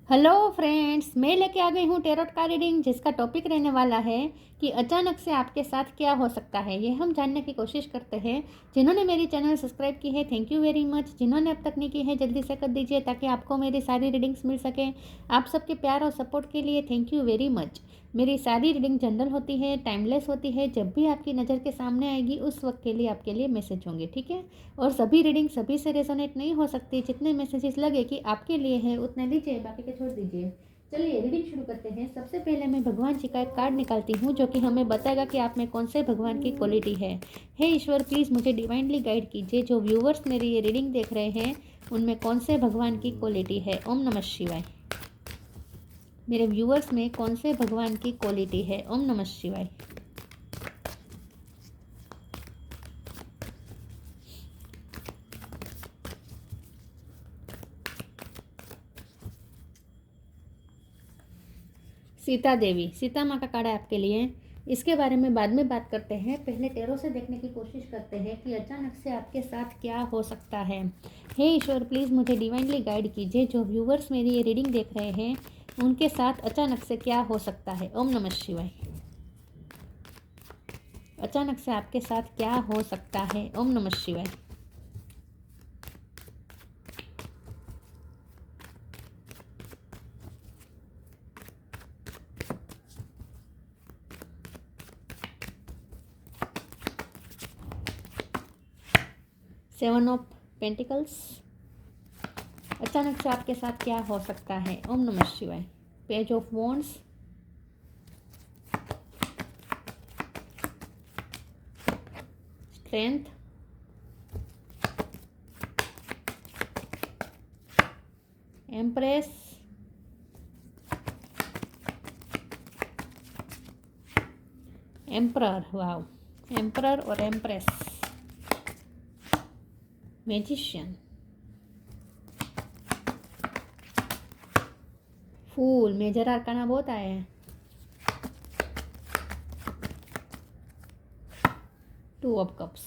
Hello friends, मैं लेके आ गई हूँ टेरोट का रीडिंग, जिसका टॉपिक रहने वाला है कि अचानक से आपके साथ क्या हो सकता है। ये हम जानने की कोशिश करते हैं। जिन्होंने मेरी चैनल सब्सक्राइब की है, थैंक यू वेरी मच। जिन्होंने अब तक नहीं की है, जल्दी से कर दीजिए ताकि आपको मेरी सारी रीडिंग्स मिल सकें। आप सबके प्यार और सपोर्ट के लिए थैंक यू वेरी मच। मेरी सारी रीडिंग जनरल होती है, टाइमलेस होती है। जब भी आपकी नज़र के सामने आएगी उस वक्त के लिए आपके लिए मैसेज होंगे, ठीक है। और सभी रीडिंग सभी से रेजोनेट नहीं हो सकती। जितने मैसेजेस लगे कि आपके लिए है उतने लीजिए, बाकी के छोड़ दीजिए। चलिए रीडिंग शुरू करते हैं। सबसे पहले मैं भगवान जी का एक कार्ड निकालती हूँ जो कि हमें बताएगा कि आप में कौन से भगवान की क्वालिटी है। हे ईश्वर, प्लीज़ मुझे डिवाइनली गाइड कीजिए। जो व्यूवर्स मेरी ये रीडिंग देख रहे हैं उनमें कौन से भगवान की क्वालिटी है। ओम नमः शिवाय। मेरे व्यूवर्स में कौन से भगवान की क्वालिटी है। ओम नमः शिवाय। सीता देवी, सीता माँ का कार्ड है आपके लिए। इसके बारे में बाद में बात करते हैं। पहले टेरो से देखने की कोशिश करते हैं कि अचानक से आपके साथ क्या हो सकता है। हे ईश्वर, प्लीज़ मुझे डिवाइनली गाइड कीजिए। जो व्यूवर्स मेरी ये रीडिंग देख रहे हैं उनके साथ अचानक से क्या हो सकता है। ओम नमः शिवाय। अचानक से आपके साथ क्या हो सकता है। ओम नमः शिवाय। Seven of pentacles. अचानक से आपके साथ क्या हो सकता है। ओम नमः शिवाय। Page of wands. Strength. Empress. Emperor, wow. Emperor और एम्प्रेस। मैजिशियन। फूल। मेजर आर्काना बहुत आए हैं। Two of cups.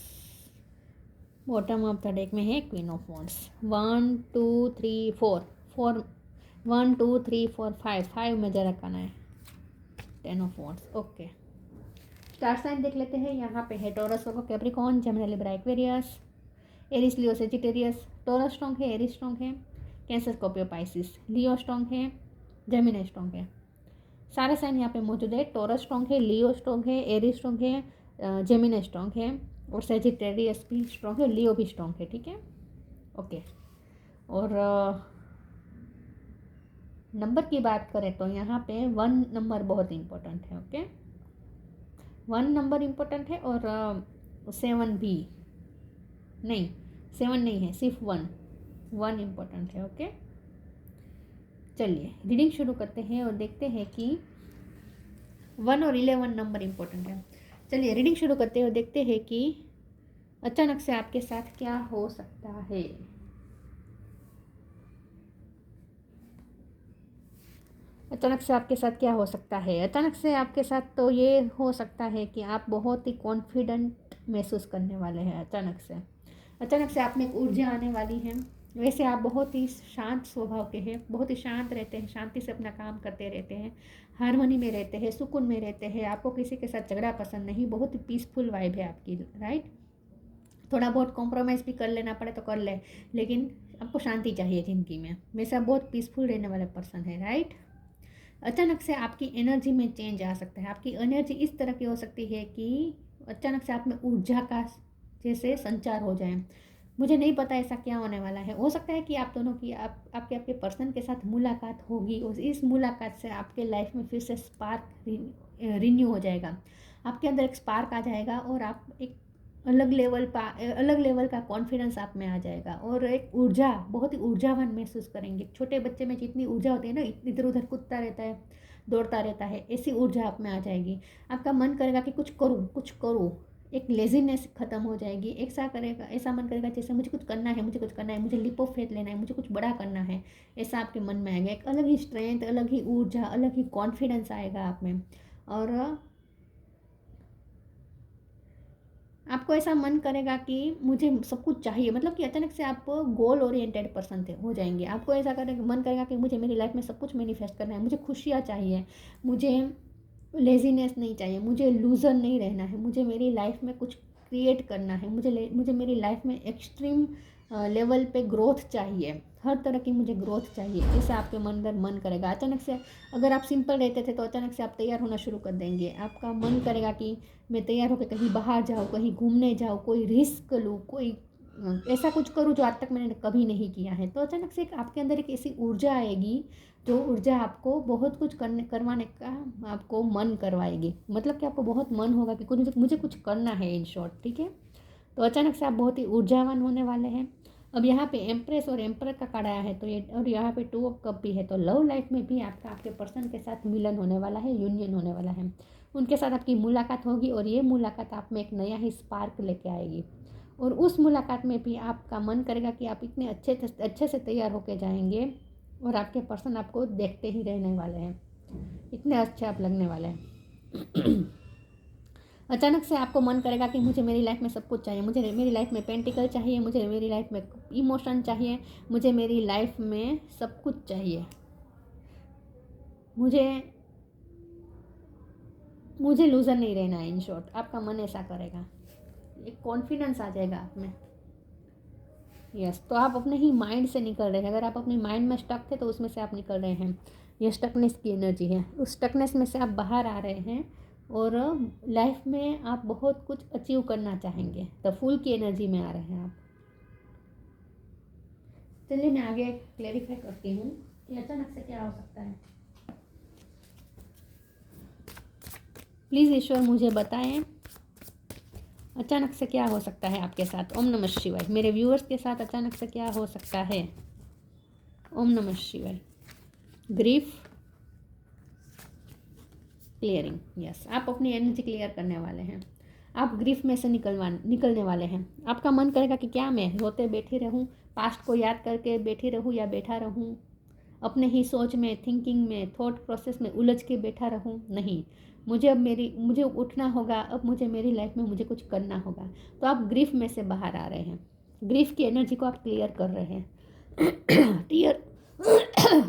Bottom of the deck में है queen of wands. 1 2 3 4 4 1 2 3 4 5 major arcana है। 10 of wands. Okay, star sign देख लेते हैं। यहाँ पे है Taurus, Virgo, Capricorn, Gemini, Libra, Aquarius, Aries, Leo, Sagittarius. Taurus strong है, एरिस स्ट्रॉन्ग है, Cancer, Scorpio, Pisces. Leo strong है, जेमिनी स्ट्रॉन्ग है। सारे साइन यहाँ पे मौजूद है। टॉरस स्ट्रॉन्ग है, लियो स्ट्रॉन्ग है, एरिस स्ट्रॉन्ग है, जेमिनी स्ट्रॉन्ग है और सेजिटेरियस भी स्ट्रॉन्ग है, लियो भी स्ट्रॉन्ग है, ठीक है। ओके, और नंबर की बात करें तो यहाँ पे 1 नंबर बहुत इम्पोर्टेंट है। ओके, 1 नंबर इम्पोर्टेंट है और 7 भी नहीं, 7 नहीं है, सिर्फ 1 इम्पोर्टेंट है। ओके, चलिए रीडिंग शुरू करते हैं और देखते हैं कि 1 और 11 नंबर इम्पोर्टेंट है। चलिए रीडिंग शुरू करते हैं और देखते हैं कि अचानक से आपके साथ क्या हो सकता है। अचानक से आपके साथ क्या हो सकता है। अचानक से आपके साथ तो ये हो सकता है कि आप बहुत ही कॉन्फिडेंट महसूस करने वाले हैं। अचानक से आप में एक ऊर्जा आने वाली है। वैसे आप बहुत ही शांत स्वभाव के हैं, बहुत ही शांत रहते हैं, शांति से अपना काम करते रहते हैं, हारमोनी में रहते हैं, सुकून में रहते हैं। आपको किसी के साथ झगड़ा पसंद नहीं, बहुत ही पीसफुल वाइब है आपकी, राइट। थोड़ा बहुत कॉम्प्रोमाइज़ भी कर लेना पड़े तो कर ले, लेकिन आपको शांति चाहिए ज़िंदगी में। वैसे आप बहुत पीसफुल रहने वाले पर्सन है, राइट। अचानक से आपकी एनर्जी में चेंज आ सकता है। आपकी एनर्जी इस तरह की हो सकती है कि अचानक से आप में ऊर्जा का जैसे संचार हो जाए। मुझे नहीं पता ऐसा क्या होने वाला है। हो सकता है कि आप दोनों की आपके आपके पर्सन के साथ मुलाकात होगी और इस मुलाकात से आपके लाइफ में फिर से स्पार्क रिन्यू हो जाएगा। आपके अंदर एक स्पार्क आ जाएगा और आप एक अलग लेवल का कॉन्फिडेंस आप में आ जाएगा और एक ऊर्जा, बहुत ही ऊर्जावान महसूस करेंगे। छोटे बच्चे में जितनी ऊर्जा होती है ना, इधर उधर कूदता रहता है, दौड़ता रहता है, ऐसी ऊर्जा आप में आ जाएगी। आपका मन करेगा कि कुछ करूँ। एक लेजीनेस खत्म हो जाएगी। ऐसा मन करेगा जैसे मुझे कुछ करना है, मुझे लिप ऑफ फेथ लेना है, मुझे कुछ बड़ा करना है। ऐसा आपके मन में आएगा। एक अलग ही स्ट्रेंथ, अलग ही ऊर्जा, अलग ही कॉन्फिडेंस आएगा आप में। और आपको ऐसा मन करेगा कि मुझे सब कुछ चाहिए, मतलब कि अचानक से आप गोल ओरिएंटेड पर्सन थे हो जाएंगे। आपको ऐसा करेगा, मन करेगा कि मुझे मेरी लाइफ में सब कुछ मैनिफेस्ट करना है, मुझे खुशियाँ चाहिए, मुझे लेजीनेस नहीं चाहिए, मुझे लूज़र नहीं रहना है, मुझे मेरी लाइफ में कुछ क्रिएट करना है, मुझे मेरी लाइफ में एक्सट्रीम लेवल पे ग्रोथ चाहिए, हर तरह की मुझे ग्रोथ चाहिए, ऐसा आपके मन अंदर मन करेगा। अचानक से अगर आप सिंपल रहते थे तो अचानक से आप तैयार होना शुरू कर देंगे। आपका मन करेगा कि मैं तैयार होकर कहीं बाहर जाऊँ, कहीं घूमने जाऊँ, कोई रिस्क लूँ, कोई ऐसा कुछ करूँ जो आज तक मैंने कभी नहीं किया है। तो अचानक से आपके अंदर एक ऐसी ऊर्जा आएगी जो ऊर्जा आपको बहुत कुछ करवाने का आपको मन करवाएगी। मतलब कि आपको बहुत मन होगा कि कुछ मुझे कुछ करना है, इन शॉर्ट, ठीक है। तो अचानक से आप बहुत ही ऊर्जावान होने वाले हैं। अब यहाँ पे एम्प्रेस और एम्पर का कार्ड आया है, तो ये और यहाँ पे 2 ऑफ कप भी है, तो लव लाइफ में भी आपका आपके पर्सन के साथ मिलन होने वाला है, यूनियन होने वाला है। उनके साथ आपकी मुलाकात होगी और ये मुलाकात आप में एक नया ही स्पार्क लेके आएगी। और उस मुलाकात में भी आपका मन करेगा कि आप इतने अच्छे से तैयार होके जाएंगे और आपके पर्सन आपको देखते ही रहने वाले हैं, इतने अच्छे आप लगने वाले हैं। अचानक से आपको मन करेगा कि मुझे मेरी लाइफ में सब कुछ चाहिए, मुझे मेरी लाइफ में पेंटिकल चाहिए, मुझे मेरी लाइफ में इमोशन चाहिए, मुझे मेरी लाइफ में सब कुछ चाहिए, मुझे मुझे लूज़र नहीं रहना है। इन शॉर्ट आपका मन ऐसा करेगा, एक कॉन्फिडेंस आ जाएगा आप में। यस, तो आप अपने ही माइंड से निकल रहे हैं। अगर आप अपने माइंड में स्टक थे तो उसमें से आप निकल रहे हैं। ये स्टकनेस की एनर्जी है, उस स्टकनेस में से आप बाहर आ रहे हैं और लाइफ में आप बहुत कुछ अचीव करना चाहेंगे। द फूल की एनर्जी में आ रहे हैं आप। चलिए मैं आगे क्लेरिफाई करती हूँ कि अचानक से क्या हो सकता है। प्लीज़ ईश्वर मुझे बताएं अचानक से क्या हो सकता है आपके साथ। ओम नमः शिवाय। मेरे व्यूअर्स के साथ अचानक से क्या हो सकता है। ओम नमः शिवाय। Grief clearing. यस, आप अपनी एनर्जी क्लियर करने वाले हैं। आप ग्रीफ में से निकलने वाले हैं। आपका मन करेगा कि क्या मैं रोते बैठी रहूं, पास्ट को याद करके बैठी रहूं या बैठा रहूं, अपने ही सोच में, थिंकिंग में, थॉट प्रोसेस में उलझ के बैठा रहूं। नहीं, मुझे उठना होगा। अब मुझे मेरी लाइफ में मुझे कुछ करना होगा। तो आप ग्रीफ में से बाहर आ रहे हैं। ग्रीफ की एनर्जी को आप क्लियर कर रहे हैं। टीयर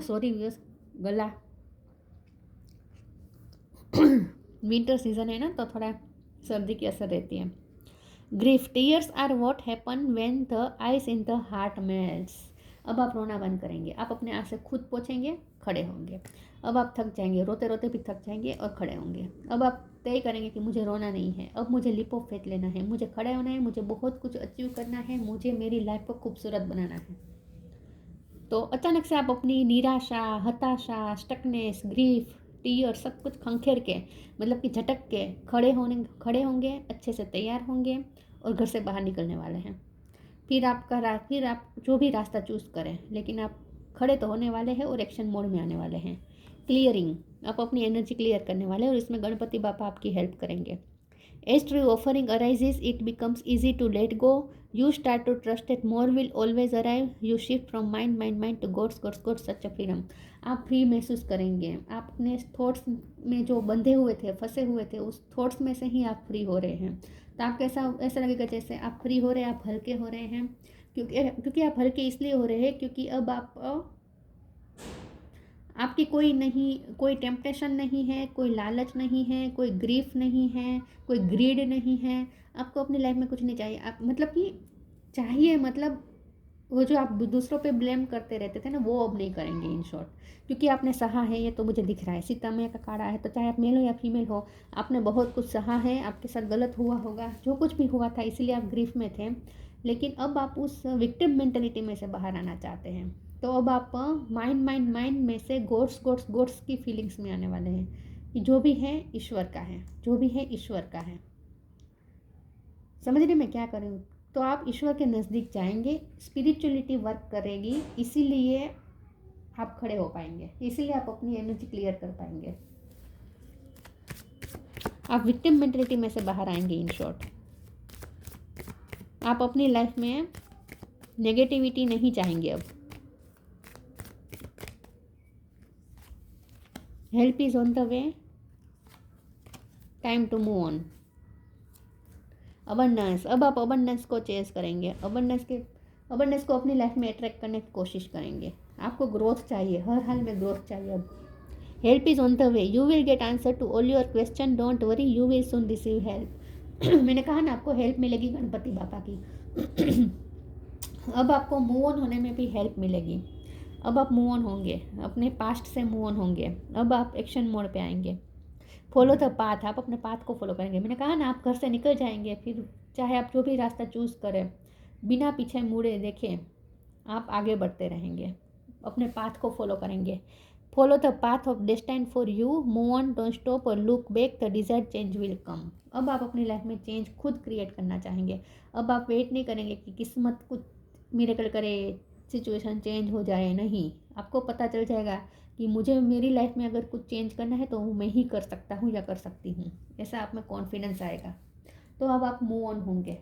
सॉरी व्यूअर्स, गला विंटर सीजन है ना, तो थोड़ा सर्दी की असर रहती है। Grief tears are what happen when the ice in the heart melts. अब आप रोना बंद करेंगे। आप अपने आप से खुद पोछेंगे, खड़े होंगे। अब आप थक जाएंगे, रोते रोते भी थक जाएंगे और खड़े होंगे। अब आप तय करेंगे कि मुझे रोना नहीं है, अब मुझे लिप ऑफ फेथ लेना है, मुझे खड़े होना है, मुझे बहुत कुछ अचीव करना है, मुझे मेरी लाइफ को खूबसूरत बनाना है। तो अचानक से आप अपनी निराशा, हताशा, स्टकनेस, ग्रीफ, टीयर सब कुछ खंखेर के, मतलब कि झटक के खड़े होंगे, अच्छे से तैयार होंगे और घर से बाहर निकलने वाले हैं। फिर आप जो भी रास्ता चूज़ करें, लेकिन आप खड़े तो होने वाले हैं और एक्शन मोड में आने वाले हैं। क्लियरिंग, आप अपनी एनर्जी क्लियर करने वाले हैं और इसमें गणपति बापा आपकी हेल्प करेंगे। As true offering arises, it becomes easy to let go. You start to trust that more will always arrive. You shift from mind to God's such a freedom. आप free महसूस करेंगे। आप अपने थॉट्स में जो बंधे हुए थे, फंसे हुए थे, उस थॉट्स में से ही आप फ्री हो रहे हैं। तो आपको ऐसा लगेगा जैसे आप फ्री हो रहे हैं, आप हल्के हो रहे हैं। क्योंकि आप हल्के इसलिए हो रहे हैं क्योंकि अब आपकी कोई टेम्पटेशन नहीं है, कोई लालच नहीं है, कोई ग्रीफ नहीं है, कोई ग्रीड नहीं है। आपको अपनी लाइफ में कुछ नहीं चाहिए। आप मतलब कि चाहिए, मतलब वो जो आप दूसरों पे ब्लेम करते रहते थे ना, वो अब नहीं करेंगे। इन शॉर्ट, क्योंकि आपने सहा है, ये तो मुझे दिख रहा है। सीता मैया का कार्ड है, तो चाहे आप मेल हो या फीमेल हो, आपने बहुत कुछ सहा है। आपके साथ गलत हुआ होगा, जो कुछ भी हुआ था, इसीलिए आप ग्रीफ में थे। लेकिन अब आप उस विक्टिम मेंटलिटी में से बाहर आना चाहते हैं। तो अब आप माइंड में से गोड्स की फीलिंग्स में आने वाले हैं कि जो भी है ईश्वर का है, जो भी है ईश्वर का है। समझ रहे मैं क्या कर रही हूँ। तो आप ईश्वर के नज़दीक जाएंगे, स्पिरिचुअलिटी वर्क करेगी, इसीलिए आप खड़े हो पाएंगे, इसीलिए आप अपनी एनर्जी क्लियर कर पाएंगे। आप विक्टिम मेंटलिटी में से बाहर आएंगे। इन शॉर्ट, आप अपनी लाइफ में नेगेटिविटी नहीं चाहेंगे। अब help is on the way, time to move on. Abundance, अब आप अबंडेंस को चेज करेंगे, अबंडेंस को अपनी लाइफ में अट्रैक्ट करने की कोशिश करेंगे। आपको ग्रोथ चाहिए, हर हाल में ग्रोथ चाहिए। अब help is on the way, you will get answer to all your question, don't worry, you will soon receive help. मैंने कहा ना आपको हेल्प मिलेगी गणपति बाबा की। अब आपको मूव ऑन होने में भी हेल्प मिलेगी। अब आप मूव ऑन होंगे, अपने पास्ट से मूव ऑन होंगे। अब आप एक्शन मोड पे आएंगे। फॉलो द पाथ, आप अपने पाथ को फॉलो करेंगे। मैंने कहा ना आप घर से निकल जाएंगे, फिर चाहे आप जो भी रास्ता चूज़ करें, बिना पीछे मुड़े देखें आप आगे बढ़ते रहेंगे, अपने पाथ को फॉलो करेंगे। Follow the path of destiny for you, move on, don't stop और look back, the desired change will come. अब आप अपनी लाइफ में चेंज खुद क्रिएट करना चाहेंगे। अब आप वेट नहीं करेंगे कि किस्मत कुछ मिरेकल करे, सिचुएशन चेंज हो जाए, नहीं, आपको पता चल जाएगा कि मुझे मेरी लाइफ में अगर कुछ चेंज करना है तो मैं ही कर सकता हूँ या कर सकती हूँ। ऐसा आप में कॉन्फिडेंस आएगा। तो अब आप मूव ऑन होंगे,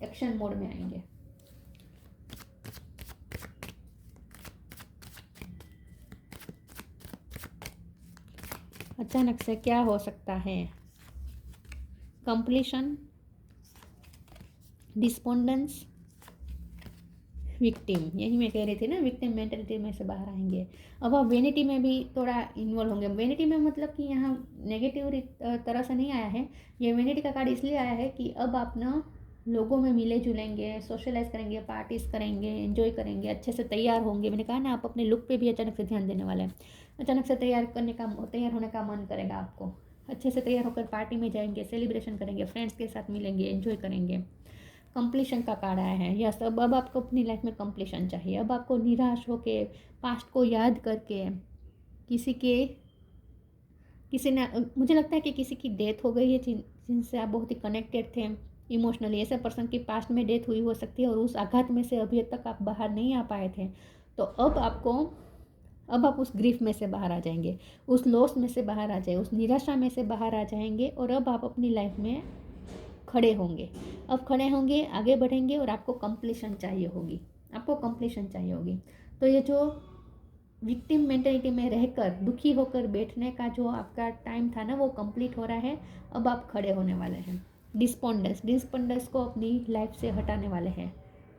एक्शन मोड में आएंगे। अचानक से क्या हो सकता है? कंप्लीशन, डिस्पोंडेंस, विक्टिम, यही मैं कह रही थी ना, विक्टिम मेंटेलिटी में से बाहर आएंगे। अब आप वेनिटी में भी थोड़ा इन्वॉल्व होंगे। वेनिटी में मतलब कि यहाँ नेगेटिव तरह से नहीं आया है, ये वेनिटी का कार्ड इसलिए आया है कि अब आप ना लोगों में मिले जुलेंगे, सोशलाइज करेंगे, पार्टीज करेंगे, एंजॉय करेंगे, अच्छे से तैयार होंगे। मैंने कहा ना आप अपने लुक पे भी अचानक से ध्यान देने वाले हैं। अचानक से तैयार होने का मन करेगा आपको। अच्छे से तैयार होकर पार्टी में जाएंगे, सेलिब्रेशन करेंगे, फ्रेंड्स के साथ मिलेंगे, एंजॉय करेंगे। कंप्लीशन का कार्ड आया है। यस, अब आपको अपनी लाइफ में कंप्लीशन चाहिए। अब आपको निराश होके, पास्ट को याद करके, किसी ने, मुझे लगता है कि किसी की डेथ हो गई है जिनसे आप बहुत ही कनेक्टेड थे इमोशनली। ऐसे पर्सन की पास्ट में डेथ हुई हो सकती है और उस आघात में से अभी तक आप बाहर नहीं आ पाए थे। तो अब आप उस ग्रीफ में से बाहर आ जाएंगे, उस लॉस में से बाहर आ जाए, उस निराशा में से बाहर आ जाएंगे और अब आप अपनी लाइफ में खड़े होंगे। अब खड़े होंगे, आगे बढ़ेंगे और आपको कंप्लीशन चाहिए होगी। तो ये जो विक्टिम मेंटेलिटी में रहकर दुखी होकर बैठने का जो आपका टाइम था ना, वो कंप्लीट हो रहा है। अब आप खड़े होने वाले हैं। डिस्पोंडेंस को अपनी लाइफ से हटाने वाले हैं,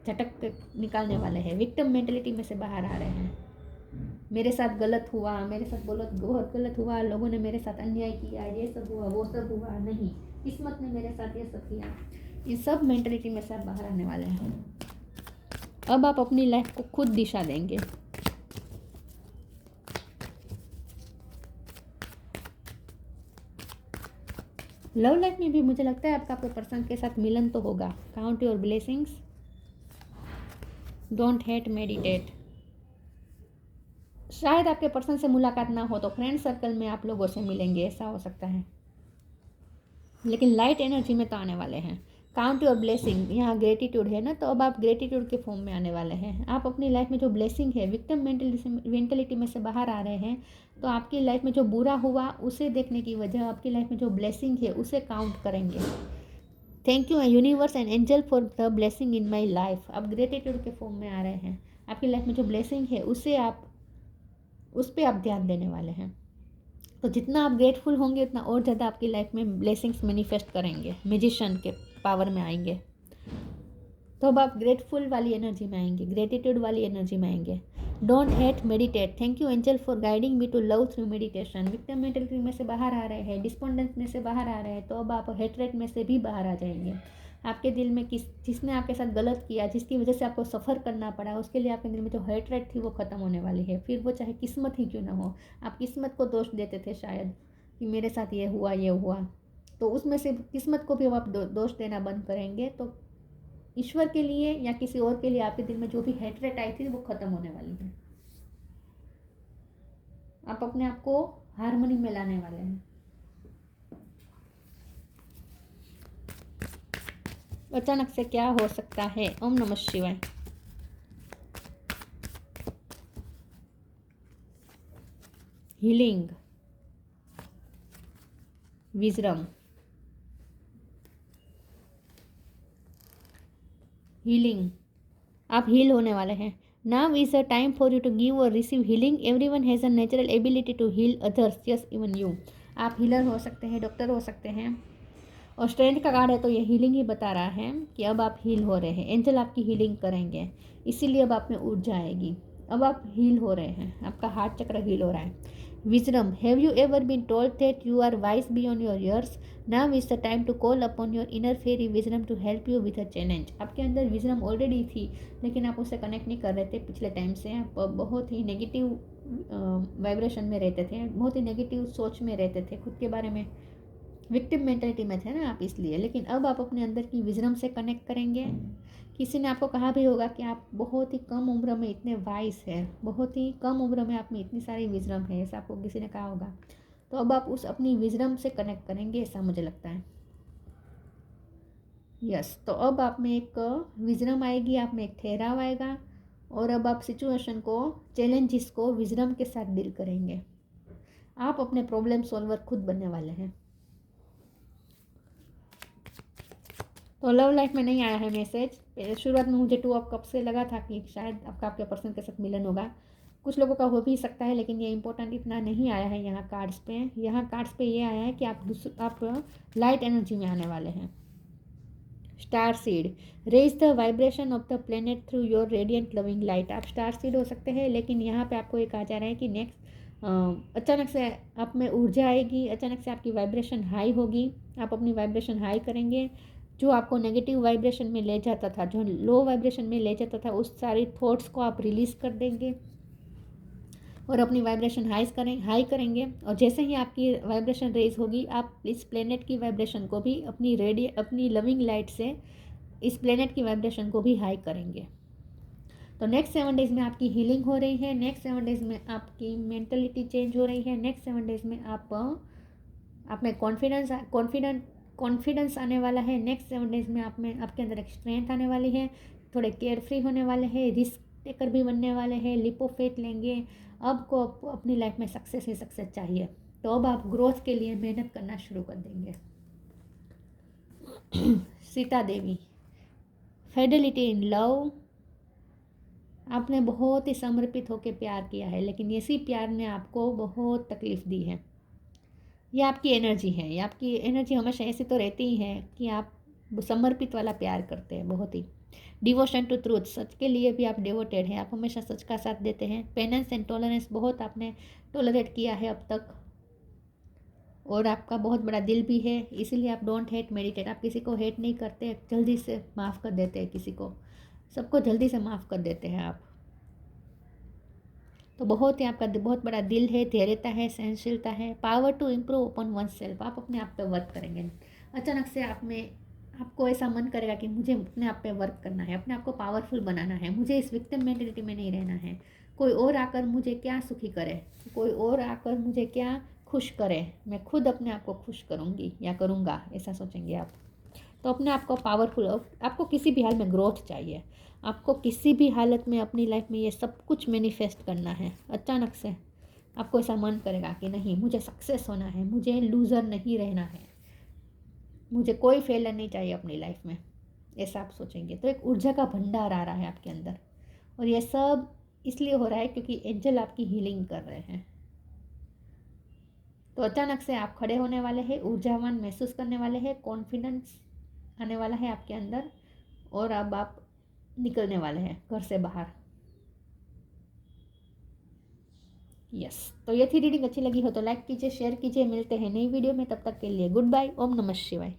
झटक निकालने वाले हैं। विक्टिम मेंटेलिटी में से बाहर आ रहे हैं। मेरे साथ गलत हुआ, मेरे साथ बहुत गलत हुआ, लोगों ने मेरे साथ अन्याय किया, ये सब हुआ, वो सब हुआ, नहीं, किस्मत ने मेरे साथ ये सब किया। इन सब मेंटलिटी में से आप बाहर आने वाले हैं। अब आप अपनी लाइफ को खुद दिशा देंगे। लव लाइफ में भी मुझे लगता है आपका आपके पर्सन के साथ मिलन तो होगा। Count your blessings, don't hate, meditate. शायद आपके पर्सन से मुलाकात ना हो तो फ्रेंड सर्कल में आप लोगों से मिलेंगे, ऐसा हो सकता है, लेकिन लाइट एनर्जी में तो आने वाले हैं। काउंट योर ब्लेसिंग, यहाँ ग्रेटिट्यूड है ना, तो अब आप ग्रेटिट्यूड के फॉर्म में आने वाले हैं। आप अपनी लाइफ में जो ब्लेसिंग है, विक्टिम मेंटेलिटी में से बाहर आ रहे हैं। तो आपकी लाइफ में जो बुरा हुआ उसे देखने की वजह आपकी लाइफ में जो ब्लेसिंग है उसे काउंट करेंगे। Thank you universe and angel for the blessing in my life. आप ग्रेटिट्यूड के फॉर्म में आ रहे हैं। आपकी लाइफ में जो ब्लेसिंग है उस पर आप ध्यान देने वाले हैं। तो जितना आप ग्रेटफुल होंगे उतना और ज़्यादा आपकी लाइफ में ब्लेसिंग्स मैनिफेस्ट करेंगे, मैजिशियन के पावर में आएंगे। तो अब आप ग्रेटफुल वाली एनर्जी में आएंगे, ग्रेटिट्यूड वाली एनर्जी में आएंगे। Don't hate, meditate. Thank you angel for guiding me to love through meditation. Victim mentality में से बाहर आ रहे हैं, डिस्पोंडेंस में से बाहर आ रहे हैं, तो अब आप हेटरेट में से भी बाहर आ जाएंगे। आपके दिल में जिसने आपके साथ गलत किया, जिसकी वजह से आपको सफ़र करना पड़ा, उसके लिए आपके दिल में जो हेटरेट थी वो ख़त्म होने वाली है। फिर वो चाहे किस्मत ही क्यों ना हो। आप किस्मत को दोष देते थे शायद कि मेरे साथ ये हुआ, तो उसमें से किस्मत को भी अब आप दोष देना बंद करेंगे। तो ईश्वर के लिए या किसी और के लिए आपके दिल में जो भी हेटरेट आई थी वो ख़त्म होने वाली है। आप अपने आप को हार्मनी में लाने वाले हैं। अचानक से क्या हो सकता है? Om namah Shivaya. Healing, wisdom, healing. आप हील होने वाले हैं। Now is a time for you to give और receive healing. Everyone has a natural ability to heal others, yes even you. आप हीलर हो सकते हैं, डॉक्टर हो सकते हैं, और स्ट्रेंथ का कार्ड है तो ये हीलिंग ही बता रहा है कि अब आप हील हो रहे हैं। एंजल आपकी हीलिंग करेंगे, इसीलिए अब आप में ऊर्जा आएगी। अब आप हील हो रहे हैं, आपका हार्ट चक्र हील हो रहा है। Wisdom, have you ever been told that you are wise beyond your years? Now is the time to call upon your inner fairy wisdom to help you with a challenge. आपके अंदर wisdom already थी, लेकिन आप उससे connect नहीं कर रहे थे पिछले टाइम से। आप बहुत ही नेगेटिव वाइब्रेशन में रहते थे, बहुत ही नेगेटिव सोच में रहते थे, खुद के बारे में विक्टिम मेंटेलिटी में थे ना आप, इसलिए। लेकिन अब आप अपने अंदर की विजडम से कनेक्ट करेंगे। किसी ने आपको कहा भी होगा कि आप बहुत ही कम उम्र में इतने वाइस है, बहुत ही कम उम्र में आप में इतनी सारी विजडम है, ऐसा आपको किसी ने कहा होगा। तो अब आप उस अपनी विजडम से कनेक्ट करेंगे, ऐसा मुझे लगता है। यस, तो अब आप में एक विजडम आएगी, आप में एक ठहराव आएगा, और अब आप सिचुएशन को, चैलेंजेस को विजडम के साथ डील करेंगे। आप अपने प्रॉब्लम सॉल्वर खुद बनने वाले हैं। तो लव लाइफ में नहीं आया है मैसेज। शुरुआत में मुझे 2 ऑफ कप से लगा था कि शायद आपका आपके पर्सन के साथ मिलन होगा। कुछ लोगों का हो भी सकता है, लेकिन ये इंपॉर्टेंट इतना नहीं आया है यहाँ कार्ड्स पे। यहाँ कार्ड्स पे ये आया है कि आप लाइट एनर्जी में आने वाले हैं। Star seed, raise the vibration of the planet through your radiant loving light. आप स्टार सीड हो सकते हैं, लेकिन यहाँ पे आपको ये कहा जा रहा है कि नेक्स्ट अचानक से आप में ऊर्जा आएगी, अचानक से आपकी वाइब्रेशन हाई होगी, आप अपनी वाइब्रेशन हाई करेंगे। जो आपको नेगेटिव वाइब्रेशन में ले जाता था, जो लो वाइब्रेशन में ले जाता था, उस सारी थॉट्स को आप रिलीज़ कर देंगे और अपनी वाइब्रेशन हाई करेंगे। और जैसे ही आपकी वाइब्रेशन रेज होगी, आप इस प्लेनेट की वाइब्रेशन को भी अपनी लविंग लाइट से इस प्लेनेट की वाइब्रेशन को भी हाई करेंगे। तो नेक्स्ट 7 डेज में आपकी हीलिंग हो रही है, नेक्स्ट 7 डेज में आपकी मेंटलिटी चेंज हो रही है, नेक्स्ट 7 डेज में आप में कॉन्फिडेंस आने वाला है। नेक्स्ट 7 डेज में आपके अंदर एक स्ट्रेंथ आने वाली है, थोड़े केयर फ्री होने वाले हैं, रिस्क टेकर भी बनने वाले हैं, लिप ऑफ फेथ लेंगे। अब को अपनी लाइफ में सक्सेस ही सक्सेस चाहिए, तो अब आप ग्रोथ के लिए मेहनत करना शुरू कर देंगे। Sita Devi, Fidelity in love, आपने बहुत ही समर्पित होकर प्यार किया है, लेकिन इसी प्यार ने आपको बहुत तकलीफ़ दी है। ये आपकी एनर्जी है, ये आपकी एनर्जी हमेशा ऐसी तो रहती ही है कि आप समर्पित वाला प्यार करते हैं, बहुत ही। डिवोशन टू ट्रूथ, सच के लिए भी आप डिवोटेड हैं, आप हमेशा सच का साथ देते हैं। पेनेंस एंड टॉलरेंस, बहुत आपने टॉलरेट किया है अब तक, और आपका बहुत बड़ा दिल भी है, इसीलिए आप डोंट हेट मेडिटेट। आप किसी को हेट नहीं करते, जल्दी से माफ़ कर देते हैं किसी को, सबको जल्दी से माफ़ कर देते हैं आप। तो बहुत ही आपका बहुत बड़ा दिल है, धैर्यता है, सहनशीलता है। Power to improve upon oneself, आप अपने आप पे वर्क करेंगे। अचानक से आपको ऐसा मन करेगा कि मुझे अपने आप पे वर्क करना है, अपने आप को पावरफुल बनाना है, मुझे इस विक्टिम मेंटेलिटी में नहीं रहना है। कोई और आकर मुझे क्या सुखी करे, कोई और आकर मुझे क्या खुश करे, मैं खुद अपने आप को खुश करूँगी या करूँगा, ऐसा सोचेंगे आप। तो अपने आप को पावरफुल, आपको किसी भी हाल में ग्रोथ चाहिए, आपको किसी भी हालत में अपनी लाइफ में ये सब कुछ मैनिफेस्ट करना है। अचानक से आपको ऐसा मन करेगा कि नहीं, मुझे सक्सेस होना है, मुझे लूज़र नहीं रहना है, मुझे कोई फेलियर नहीं चाहिए अपनी लाइफ में, ऐसा आप सोचेंगे। तो एक ऊर्जा का भंडार आ रहा है आपके अंदर, और ये सब इसलिए हो रहा है क्योंकि एंजल आपकी हीलिंग कर रहे हैं। तो अचानक से आप खड़े होने वाले हैं, ऊर्जावान महसूस करने वाले हैं, कॉन्फिडेंस आने वाला है आपके अंदर, और अब आप निकलने वाले हैं घर से बाहर। यस, तो ये थी रीडिंग। अच्छी लगी हो तो लाइक कीजिए, शेयर कीजिए। मिलते हैं नई वीडियो में, तब तक के लिए गुड बाय। ओम नमः शिवाय।